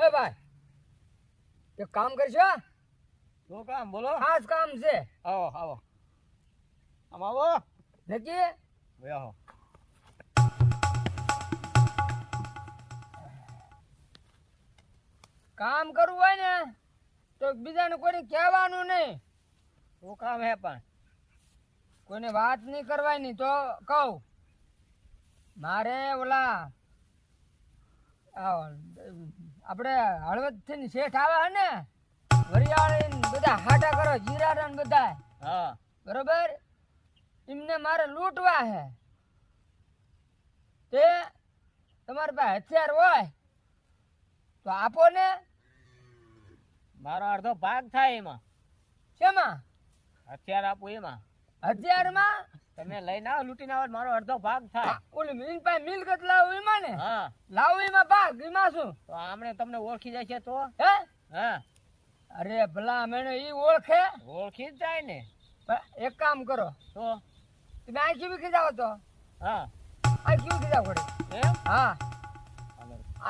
એ ભાઈ એક કામ કરશો? શું કામ બોલો? ખાસ કામ છે. આવો આવો આમ આવો નક્કી? આવો. કામ કરવું હોય ને તો બીજાને કોઈને કહેવાનું નહીં. શું કામ હે પણ? કોઈને વાત નહીં કરવાની. તો કહું મારે ઓલા આપણે હળવદ થી શેઠ આવે હે ને વરિયાળી બધા હાટા કરો જીરા ને બધા. હા બરોબર. એમને મારે લૂંટવા હે. તે તમારી પાસે હથિયાર હોય તો આપો ને. મારો અડધો ભાગ થાય એમાં. શેમાં? હથિયાર આપું એમાં. હથિયારમાં? તમે લઈને આવો લૂંટીને આવો મારો અડધો ભાગ થાય. ઓલી મિલ પાસે મિલકત લાવું એમાં ને? હા લાવું એમાં ભાગ. એમાં શું? તો આમણે તમને ઓળખી જાય છે તો? હે? હા અરે ભલા મેને ઈ ઓળખે? ઓળખી જ જાય ને. પણ એક કામ કરો તો તમે આખી વીખી જાઓ. તો હા આખી વીખી જાઓ ઘડી. એમ? હા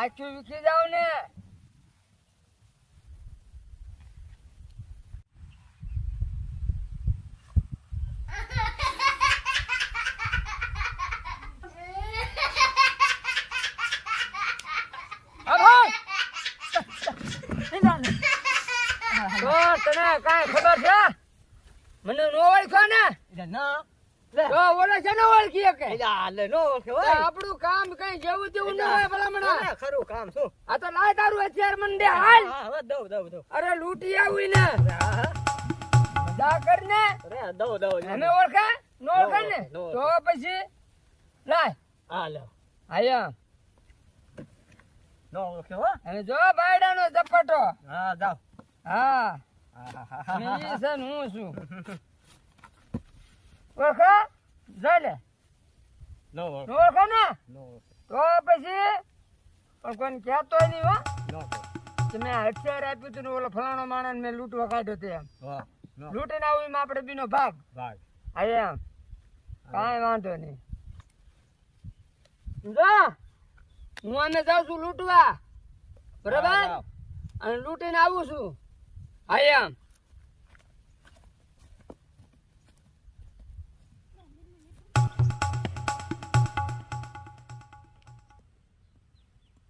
આખી વીખી જાઓ ને. તને કાંઈ ખબર છે? મને નો ઓળખ્યો ને? ના તો ઓલો છે ને ઓળખી કે? લે નો ઓળખે આપણું કામ કઈ જેવું તેવું ન હોય ભલામણા. ખરું કામ શું? આ તો લાય તારું હથિયાર મને દે હાલ. હવે દઉં અરે લૂંટી આવું ને મજા કર ને. અરે દઉં અમે ઓળખે નો ઓળખે ને? તો પછી લાય. હા લો આયા નો ઓળખે હો. અને જો બાયડાનો ઝપટો. હા જાવ. હા ઈ છે ને હું છું. ઓળખે જઈ લે. નો ઓળખે ઓળખે ને? નો તો પછી પણ કોઈને કહેતો નહીં હો નો કે મેં હથિયાર આપ્યું હતું ને ઓલો ફલાણો માણસ મેં લૂંટવા કાઢ્યો તે એમ. વાહ નો લૂંટીને આવું એમાં આપણે બીનો ભાગ. ભાગ હા એમ કાંઈ વાંધો નહીં. જો હું આને જાઉં છું લૂંટવા. બરાબર? અને લૂંટીને આવું છું. હા એમ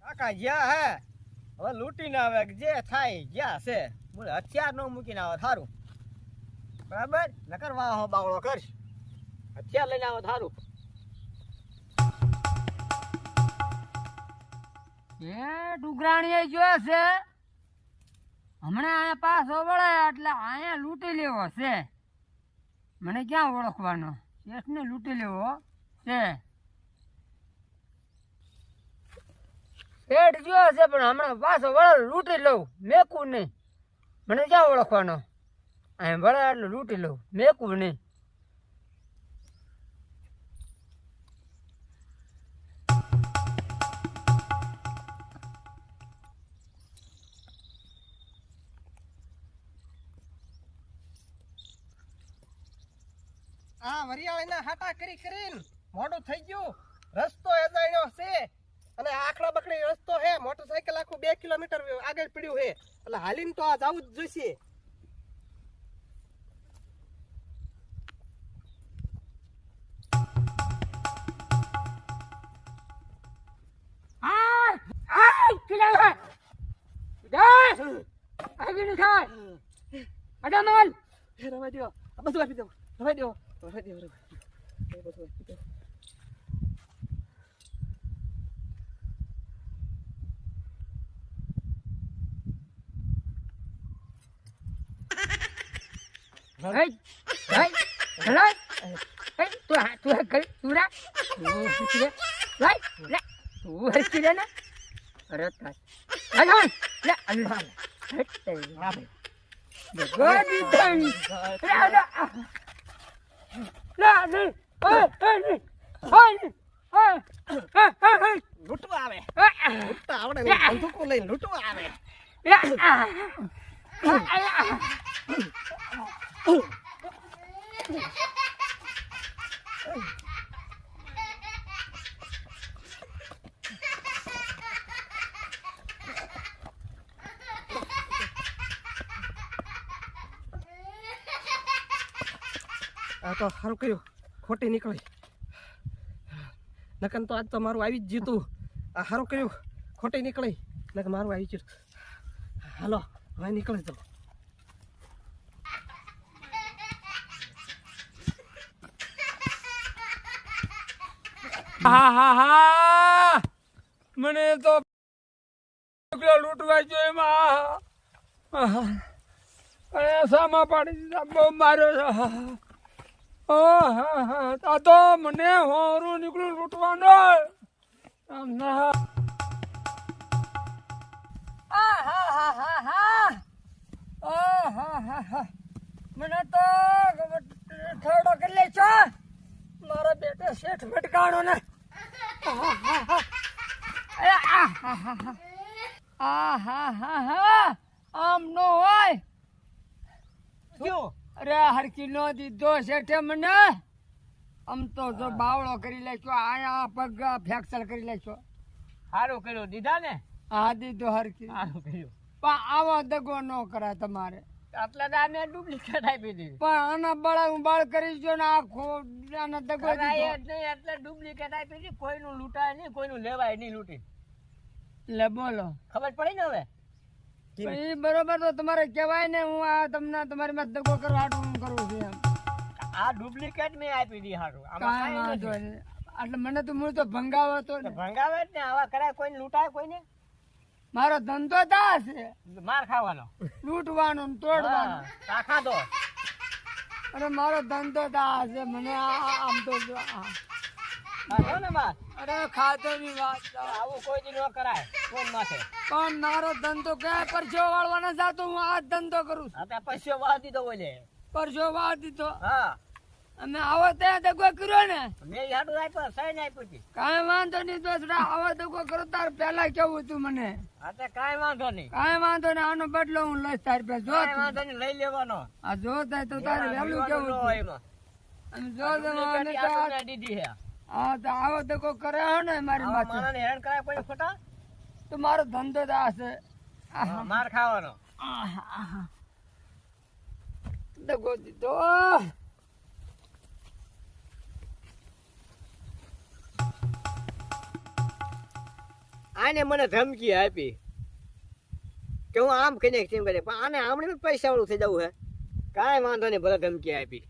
કાકા જ્યાં હે હવે લૂંટીને આવે જે થાય જ્યાં છે બોલે હથિયાર નો મૂકીને આવે થારું. બરાબર નકર વાહો બાવળો કરશ. હથિયાર લઈને આવે થારું. એ ડુગરાણી જો છે હમણાં અહીંયા પાછો વળાય એટલે અહીંયા લૂંટી લેવો છે. મને ક્યાં ઓળખવાનો? શેઠને લૂંટી લેવો છે. શેઠ જો છે પણ હમણાં પાછો વળે લૂંટી લઉં. મેકું નહીં. મને ક્યાં ઓળખવાનો? અહીંયા વળે એટલે લૂંટી લઉં. મેકું નહીં. આ વરિયાળીના હાટા કરી કરીને મોડું થઈ ગયું. રસ્તો એજાણ્યો છે અને આખડા બકડી રસ્તો હે. મોટરસાયકલ આખું 2 કિલોમીટર આગળ પડ્યું હે એટલે હાલીને તો આ જવું જ જોઈશે. રવા દો બધું આપી દો. રવા દો લૂંટવા આવે. લૂંટતા આવડે ને બંદૂકો લઈને લૂંટવા આવે. આ તો સારું કર્યું ખોટી નીકળી નકન તો આજ તો મારું આવી જ જીતું આ સારું કર્યું ખોટી નીકળી નકર મારું આવી ગયું હાલો હવે નીકળી જાઓ હા હા હા મને તો લૂંટવા જોઈએ એમાં સામા પાડી દીધા બહુ માર્યો છે આ તો મને હોરું નીકળ્યું લૂંટવાનો મને તો ઠેડો કરી લે છો મારા બેટા શેઠ ભટકાણો ને આમ નો હોય શું અરે હરકી નો દીધો શેઠે મને આમ તો જો બાવળો કરી લેશો આયા પગ ફ્રેક્ચર કરી લેશો સારું કર્યું દીધા ને હા દીધો હરકી સારું કર્યું પણ આવો દગો ન કરાય તમારે આટલા દામે ડુપ્લિકેટ આપી દીધી પણ આના બળા હું બાળ કરી જો ને આખો આના દગો કરાય દીધો. જ નહીં એટલે ડુપ્લિકેટ આપી દીધી કોઈનું લૂંટાય નહીં કોઈનું લેવાય નહીં લૂંટી લે બોલો ખબર પડી ને હવે એ બરોબર તો તમારે કહેવાય ને હું આ તમને તમારી માં દગો કરવા હાટું હું કરું છું એમ આ ડુપ્લિકેટ મેં આપી દી હારું આમાં કાંઈ કાંઈ વાંધો નથી. નહીં. એટલે મને તો મૂળ તો ભંગાવો તો તો ને ભંગાવે જ ને આવા કરાય કોઈને લૂંટાય કોઈને મારો ધંધો તા છે માર ખાવાનો લૂંટવાનો ને તોડવાનો રાખા દો અરે મારો ધંધો તા છે મને આમ તો ખાધો ને માર અરે ખાધો ની વાત આવું કોઈ દી ન કરાય કોઈ માથે પણ મારો ધંધો ક્યાં પરસો વાળવાના જાતો હું આ જ ધંધો કરું છું આ તો પૈસો વાળ દીધો બોલે પરસો વાળ દીધો હા અમે આવો ત્યાં દગો કર્યો ને મેં હાડું આપ્યો સહી આપ્યું હતી કાંઈ વાંધો નહીં દોસ્તા આવો દગો કરો તાર પહેલા કેવું હતું મને આ તો કાંઈ વાંધો નહીં કાંઈ વાંધો નહીં આનો બદલો હું લઈશ તારી પાસે જો કાંઈ તું. વાંધો નહીં લઈ લેવાનો આ જો થાય તો તારે વહેલું કેવું ન હતું. હોય એમાં. અને જો તમે ડુપ્લિકેટ મને આ તો તમને દીધી છે હા તો આવો દગો કર્યો ને મારી આવા માથે માણસને હેરાન કરાય કોઈ ખોટા તો મારો ધંધો તો આ છે માર ખાવાનો દગો દીધો આને મને ધમકી આપી કે હું આમ કરીને તેમ કરે પણ આને આમણે પૈસા વાળું થઈ જવું હે કાંઈ વાંધો નહીં ભલે ધમકી આપી